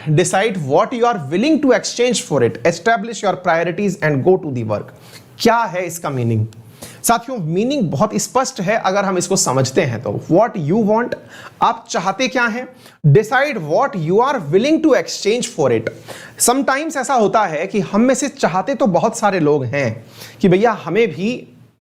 Decide what you are willing to exchange for it, establish your priorities and go to the work. क्या है इसका meaning? साथियों, meaning बहुत स्पष्ट है अगर हम इसको समझते हैं तो। व्हाट यू वांट, आप चाहते क्या हैं। Decide what you are willing to exchange for it. Sometimes ऐसा होता है कि हम में से चाहते तो बहुत सारे लोग हैं कि भैया हमें भी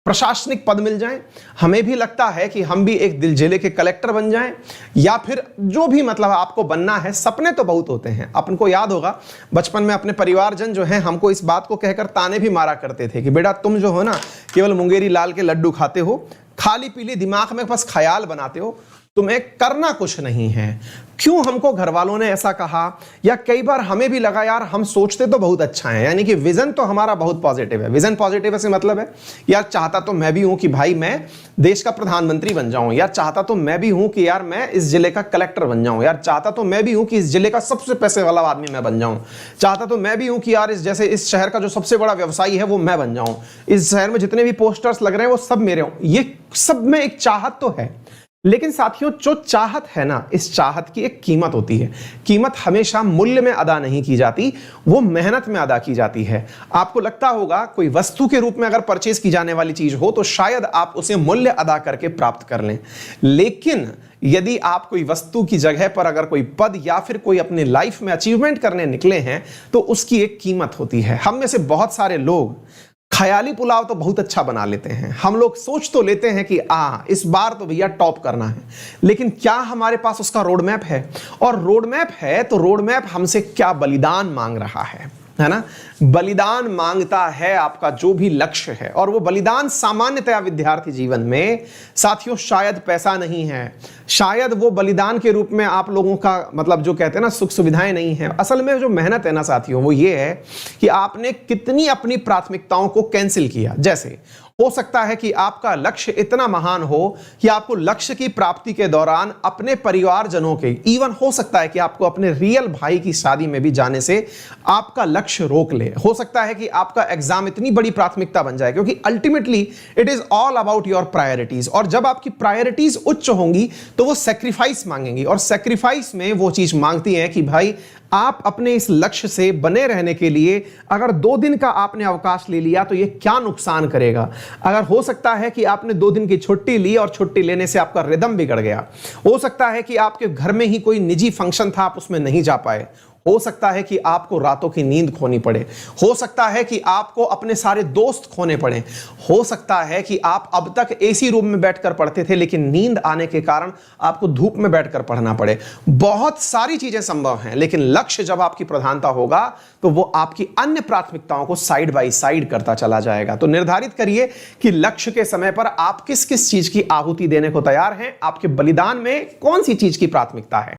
प्रशासनिक पद मिल जाएं, हमें भी लगता है कि हम भी एक दिल जिले के कलेक्टर बन जाएं, या फिर जो भी मतलब आपको बनना है। सपने तो बहुत होते हैं। अपन को याद होगा बचपन में अपने परिवारजन जो हैं हमको इस बात को कहकर ताने भी मारा करते थे कि बेटा तुम जो हो ना केवल मुंगेरी लाल के लड्डू खाते हो, खाली पीली दिमाग में बस ख्याल बनाते हो, तुम्हें करना कुछ नहीं है। क्यों हमको घर वालों ने ऐसा कहा, या कई बार हमें भी लगा यार हम सोचते तो बहुत अच्छा है, यानी कि विजन तो हमारा बहुत पॉजिटिव है। विजन पॉजिटिव से मतलब है यार चाहता तो मैं भी हूं कि भाई मैं देश का प्रधानमंत्री बन जाऊं, यार चाहता तो मैं भी हूं कि यार मैं इस जिले का कलेक्टर बन जाऊं, यार चाहता तो मैं भी हूं कि इस जिले का सबसे पैसे वाला आदमी मैं बन जाऊं, चाहता तो मैं भी हूं कि यार इस शहर का जो सबसे बड़ा व्यवसायी है वो मैं बन जाऊं, इस शहर में जितने भी पोस्टर्स लग रहे हैं वो सब मेरे हों। ये सब में एक चाहत तो है, लेकिन साथियों जो चाहत है ना, इस चाहत की एक कीमत होती है। कीमत हमेशा मूल्य में अदा नहीं की जाती, वो मेहनत में अदा की जाती है। आपको लगता होगा कोई वस्तु के रूप में अगर परचेज की जाने वाली चीज हो तो शायद आप उसे मूल्य अदा करके प्राप्त कर लें, लेकिन यदि आप कोई वस्तु की जगह पर अगर कोई पद या फिर कोई अपने लाइफ में अचीवमेंट करने निकले हैं तो उसकी एक कीमत होती है। हम में से बहुत सारे लोग ख्याली पुलाव तो बहुत अच्छा बना लेते हैं, हम लोग सोच तो लेते हैं कि इस बार तो भैया टॉप करना है, लेकिन क्या हमारे पास उसका रोड मैप है? और रोड मैप है तो रोड मैप हमसे क्या बलिदान मांग रहा है ना? बलिदान मांगता है आपका जो भी लक्ष्य है, और वो बलिदान सामान्यतया विद्यार्थी जीवन में साथियों शायद पैसा नहीं है, शायद वो बलिदान के रूप में आप लोगों का मतलब जो कहते हैं ना सुख सुविधाएं नहीं है। असल में जो मेहनत है ना साथियों वो ये है कि आपने कितनी अपनी प्राथमिकताओं को कैंसिल किया। जैसे हो सकता है कि आपका लक्ष्य इतना महान हो कि आपको लक्ष्य की प्राप्ति के दौरान अपने परिवारजनों के, इवन हो सकता है कि आपको अपने रियल भाई की शादी में भी जाने से आपका लक्ष्य रोक ले। हो सकता है कि आपका एग्जाम इतनी बड़ी प्राथमिकता बन जाए, क्योंकि ultimately it is all about your priorities, और जब आपकी प्रायोरिटीज उच्च होंगी तो वो सेक्रीफाइस मांगेंगी, और सेक्रीफाइस में वो चीज मांगती है कि भाई आप अपने इस लक्ष्य से बने रहने के लिए अगर 2 दिन का आपने अवकाश ले लिया तो ये क्या नुकसान करेगा। अगर हो सकता है कि आपने 2 दिन की छुट्टी ली और छुट्टी लेने से आपका रिदम बिगड़ गया, हो सकता है कि आपके घर में ही कोई निजी फंक्शन था आप उसमें नहीं जा पाए, हो सकता है कि आपको रातों की नींद खोनी पड़े, हो सकता है कि आपको अपने सारे दोस्त खोने पड़े, हो सकता है कि आप अब तक एसी रूम में बैठकर पढ़ते थे लेकिन नींद आने के कारण आपको धूप में बैठकर पढ़ना पड़े। बहुत सारी चीजें संभव हैं, लेकिन लक्ष्य जब आपकी प्रधानता होगा तो वो आपकी अन्य प्राथमिकताओं को साइड बाय साइड करता चला जाएगा। तो निर्धारित करिए कि लक्ष्य के समय पर आप किस किस चीज की आहुति देने को तैयार हैं, आपके बलिदान में कौन सी चीज की प्राथमिकता है।